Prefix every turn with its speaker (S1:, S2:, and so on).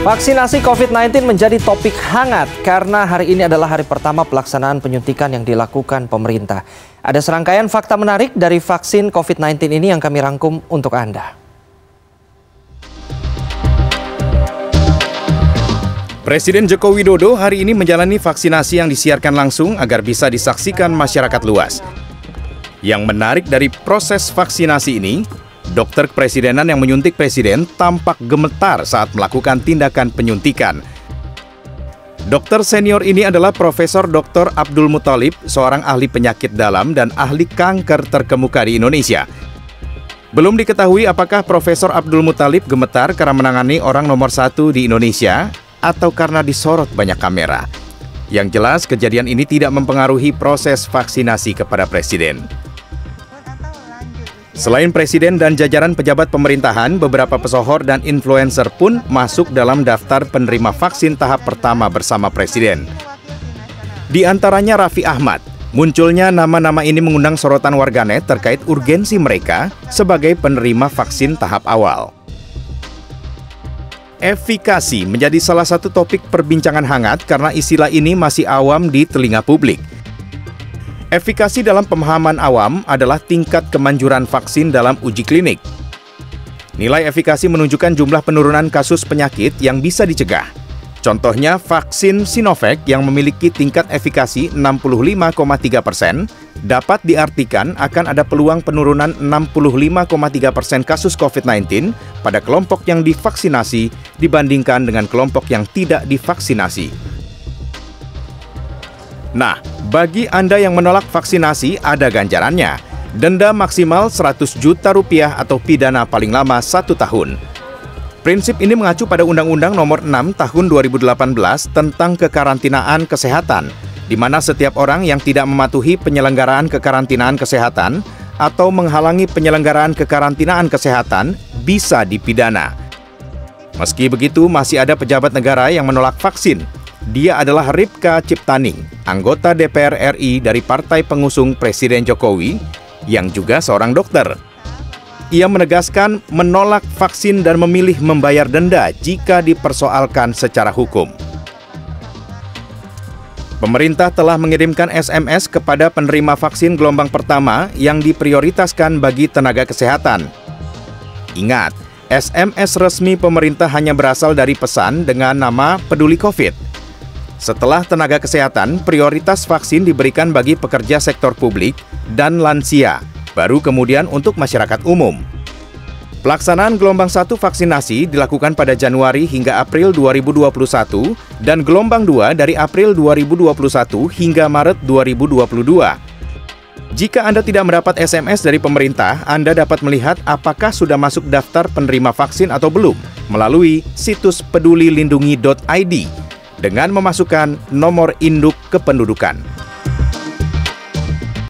S1: Vaksinasi COVID-19 menjadi topik hangat karena hari ini adalah hari pertama pelaksanaan penyuntikan yang dilakukan pemerintah. Ada serangkaian fakta menarik dari vaksin COVID-19 ini yang kami rangkum untuk Anda.
S2: Presiden Joko Widodo hari ini menjalani vaksinasi yang disiarkan langsung agar bisa disaksikan masyarakat luas. Yang menarik dari proses vaksinasi ini, dokter kepresidenan yang menyuntik presiden tampak gemetar saat melakukan tindakan penyuntikan. Dokter senior ini adalah Profesor Dr. Abdul Muthalib, seorang ahli penyakit dalam dan ahli kanker terkemuka di Indonesia. Belum diketahui apakah Profesor Abdul Muthalib gemetar karena menangani orang nomor 1 di Indonesia atau karena disorot banyak kamera. Yang jelas, kejadian ini tidak mempengaruhi proses vaksinasi kepada presiden. Selain presiden dan jajaran pejabat pemerintahan, beberapa pesohor dan influencer pun masuk dalam daftar penerima vaksin tahap pertama bersama presiden. Di antaranya Raffi Ahmad. Munculnya nama-nama ini mengundang sorotan warganet terkait urgensi mereka sebagai penerima vaksin tahap awal. Efikasi menjadi salah satu topik perbincangan hangat karena istilah ini masih awam di telinga publik. Efikasi dalam pemahaman awam adalah tingkat kemanjuran vaksin dalam uji klinik. Nilai efikasi menunjukkan jumlah penurunan kasus penyakit yang bisa dicegah. Contohnya, vaksin Sinovac yang memiliki tingkat efikasi 65,3% dapat diartikan akan ada peluang penurunan 65,3% kasus COVID-19 pada kelompok yang divaksinasi dibandingkan dengan kelompok yang tidak divaksinasi. Nah, bagi Anda yang menolak vaksinasi, ada ganjarannya. Denda maksimal Rp100 juta atau pidana paling lama 1 tahun. Prinsip ini mengacu pada Undang-Undang Nomor 6 Tahun 2018 tentang kekarantinaan kesehatan, di mana setiap orang yang tidak mematuhi penyelenggaraan kekarantinaan kesehatan atau menghalangi penyelenggaraan kekarantinaan kesehatan bisa dipidana. Meski begitu, masih ada pejabat negara yang menolak vaksin. Dia adalah Ripka Ciptaning, anggota DPR RI dari partai pengusung Presiden Jokowi, yang juga seorang dokter. Ia menegaskan menolak vaksin dan memilih membayar denda jika dipersoalkan secara hukum. Pemerintah telah mengirimkan SMS kepada penerima vaksin gelombang pertama yang diprioritaskan bagi tenaga kesehatan. Ingat, SMS resmi pemerintah hanya berasal dari pesan dengan nama Peduli COVID. Setelah tenaga kesehatan, prioritas vaksin diberikan bagi pekerja sektor publik dan lansia, baru kemudian untuk masyarakat umum. Pelaksanaan gelombang 1 vaksinasi dilakukan pada Januari hingga April 2021 dan gelombang 2 dari April 2021 hingga Maret 2022. Jika Anda tidak mendapat SMS dari pemerintah, Anda dapat melihat apakah sudah masuk daftar penerima vaksin atau belum melalui situs pedulilindungi.id dengan memasukkan nomor induk kependudukan.